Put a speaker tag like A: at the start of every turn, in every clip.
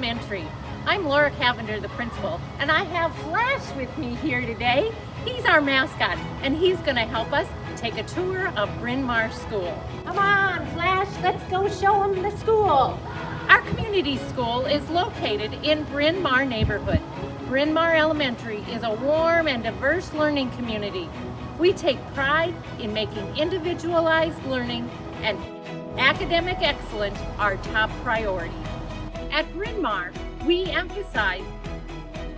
A: Elementary. I'm Laura Cavender, the principal, and I have Flash with me here today. He's our mascot, and he's going to help us take a tour of Bryn Mawr School. Come on, Flash, let's go show him the school. Our community school is located in Bryn Mawr neighborhood. Bryn Mawr Elementary is a warm and diverse learning community. We take pride in making individualized learning and academic excellence our top priority. At Bryn Mawr, we emphasize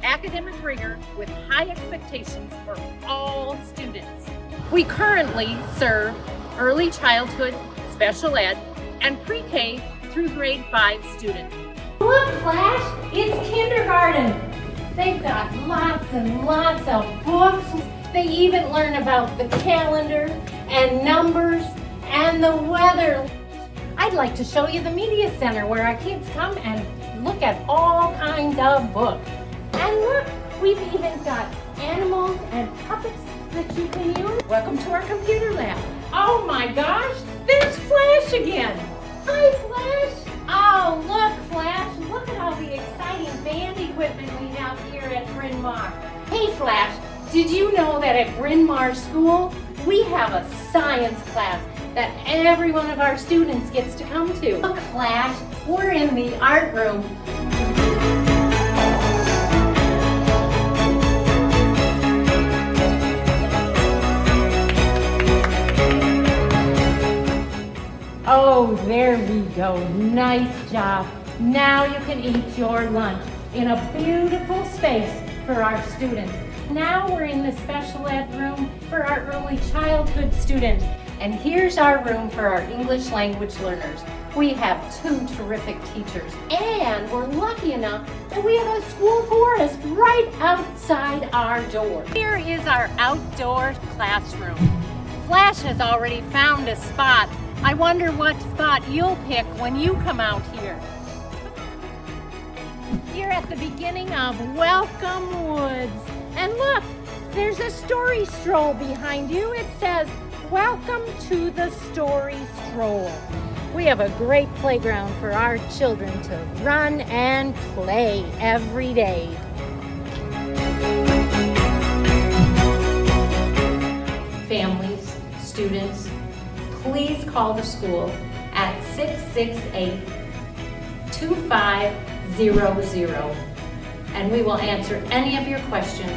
A: academic rigor with high expectations for all students. We currently serve early childhood, special ed, and pre-K through grade 5 students. Look, Flash, it's kindergarten. They've got lots and lots of books. They even learn about the calendar and numbers and the weather. I'd like to show you the media center where our kids come and look at all kinds of books. And look, we've even got animals and puppets that you can use. Welcome to our computer lab. Oh my gosh, there's Flash again. Hi, Flash. Oh, look, Flash, look at all the exciting band equipment we have here at Bryn Mawr. Hey, Flash, did you know that at Bryn Mawr School, we have a science class that every one of our students gets to come to? Look, Flash, we're in the art room. Oh, there we go. Nice job. Now you can eat your lunch in a beautiful space for our students. Now we're in the special ed room for our early childhood students. And here's our room for our English language learners. We have 2 terrific teachers, and we're lucky enough that we have a school forest right outside our door. Here is our outdoor classroom. Flash has already found a spot. I wonder what spot you'll pick when you come out here. You're at the beginning of Welcome Woods. And look, there's a story stroll behind you. It says, "Welcome to the Story Stroll." We have a great playground for our children to run and play every day. Families, students, please call the school at 668-2500 and we will answer any of your questions